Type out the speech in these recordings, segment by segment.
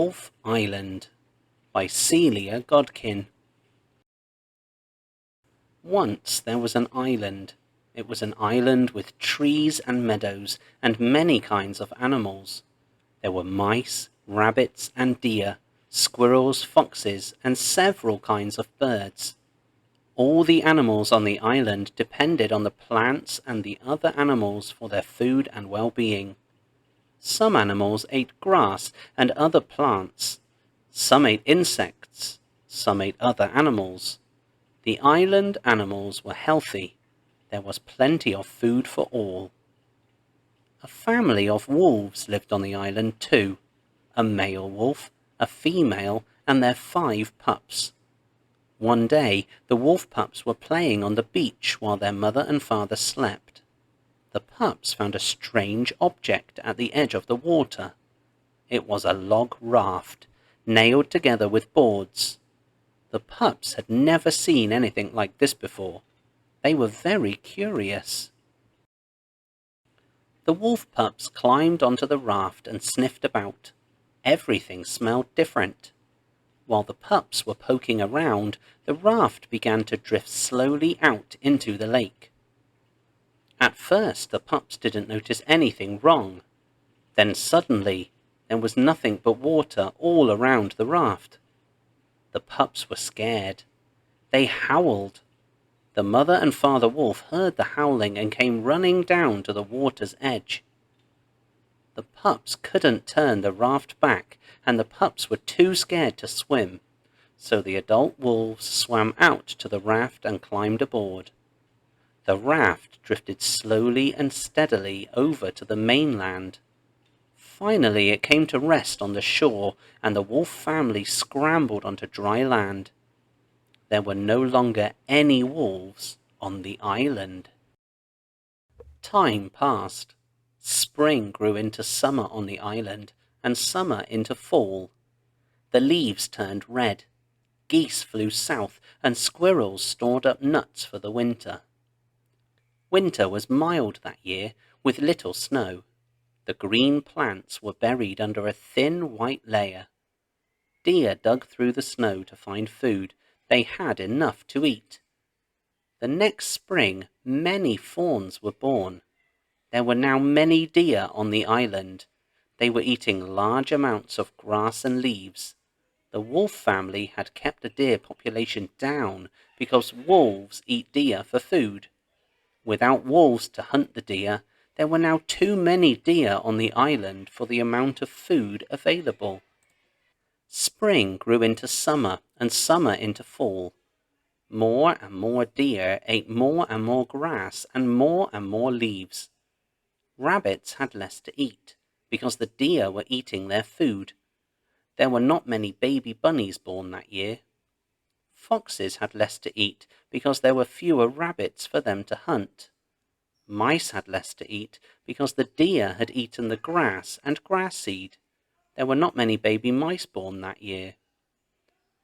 Wolf Island by Celia Godkin. Once there was an island. It was an island with trees and meadows and many kinds of animals. There were mice, rabbits and deer, squirrels, foxes, and several kinds of birds. All the animals on the island depended on the plants and the other animals for their food and well-being. Some animals ate grass and other plants. Some ate insects. Some ate other animals. The island animals were healthy. There was plenty of food for all. A family of wolves lived on the island too. A male wolf, a female, and their 5 pups. One day, the wolf pups were playing on the beach while their mother and father slept. The pups found a strange object at the edge of the water. It was a log raft, nailed together with boards. The pups had never seen anything like this before. They were very curious. The wolf pups climbed onto the raft and sniffed about. Everything smelled different. While the pups were poking around, the raft began to drift slowly out into the lake. At first, the pups didn't notice anything wrong. Then suddenly, there was nothing but water all around the raft. The pups were scared. They howled. The mother and father wolf heard the howling and came running down to the water's edge. The pups couldn't turn the raft back, and the pups were too scared to swim, so the adult wolves swam out to the raft and climbed aboard. The raft drifted slowly and steadily over to the mainland. Finally, it came to rest on the shore, and the wolf family scrambled onto dry land. There were no longer any wolves on the island. Time passed. Spring grew into summer on the island, and summer into fall. The leaves turned red. Geese flew south, and squirrels stored up nuts for the winter. Winter was mild that year, with little snow. The green plants were buried under a thin white layer. Deer dug through the snow to find food. They had enough to eat. The next spring, many fawns were born. There were now many deer on the island. They were eating large amounts of grass and leaves. The wolf family had kept the deer population down because wolves eat deer for food. Without wolves to hunt the deer, there were now too many deer on the island for the amount of food available. Spring grew into summer, and summer into fall. More and more deer ate more and more grass and more leaves. Rabbits had less to eat, because the deer were eating their food. There were not many baby bunnies born that year. Foxes had less to eat, because there were fewer rabbits for them to hunt. Mice had less to eat, because the deer had eaten the grass and grass seed. There were not many baby mice born that year.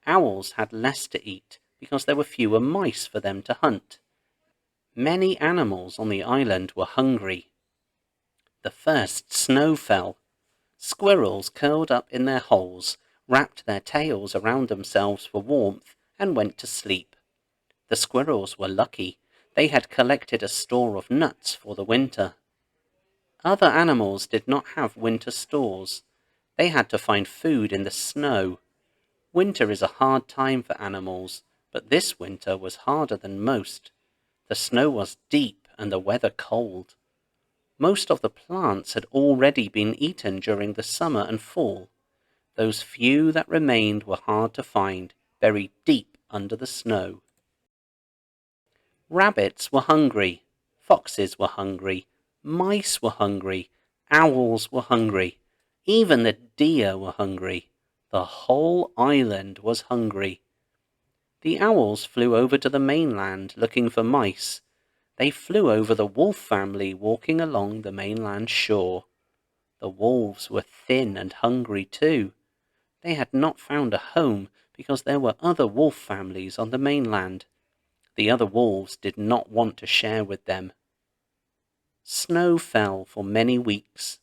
Owls had less to eat, because there were fewer mice for them to hunt. Many animals on the island were hungry. The first snow fell. Squirrels curled up in their holes, wrapped their tails around themselves for warmth, and went to sleep. The squirrels were lucky. They had collected a store of nuts for the winter. Other animals did not have winter stores. They had to find food in the snow. Winter is a hard time for animals, but this winter was harder than most. The snow was deep and the weather cold. Most of the plants had already been eaten during the summer and fall. Those few that remained were hard to find, buried deep under the snow. Rabbits were hungry. Foxes were hungry. Mice were hungry. Owls were hungry. Even the deer were hungry. The whole island was hungry. The owls flew over to the mainland looking for mice. They flew over the wolf family walking along the mainland shore. The wolves were thin and hungry too. They had not found a home because there were other wolf families on the mainland. The other wolves did not want to share with them. Snow fell for many weeks.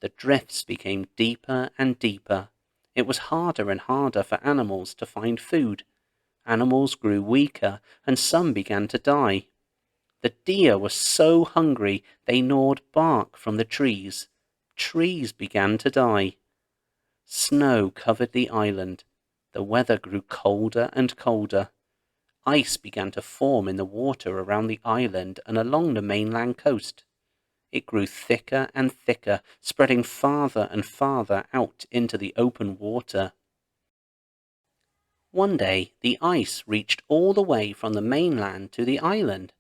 The drifts became deeper and deeper. It was harder and harder for animals to find food. Animals grew weaker, and some began to die. The deer were so hungry they gnawed bark from the trees. Trees began to die. Snow covered the island. The weather grew colder and colder. Ice began to form in the water around the island and along the mainland coast. It grew thicker and thicker, spreading farther and farther out into the open water. One day, the ice reached all the way from the mainland to the island.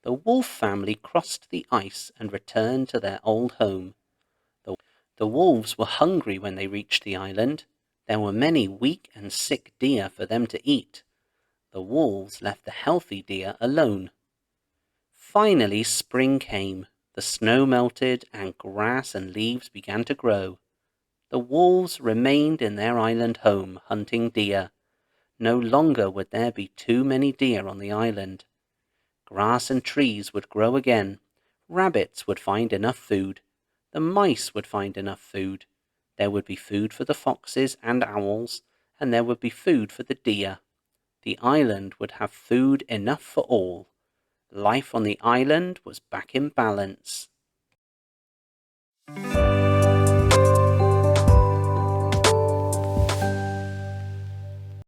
The wolf family crossed the ice and returned to their old home. The wolves were hungry when they reached the island. There were many weak and sick deer for them to eat. The wolves left the healthy deer alone. Finally, spring came. The snow melted and grass and leaves began to grow. The wolves remained in their island home, hunting deer. No longer would there be too many deer on the island. Grass and trees would grow again. Rabbits would find enough food. The mice would find enough food. There would be food for the foxes and owls, and there would be food for the deer. The island would have food enough for all. Life on the island was back in balance.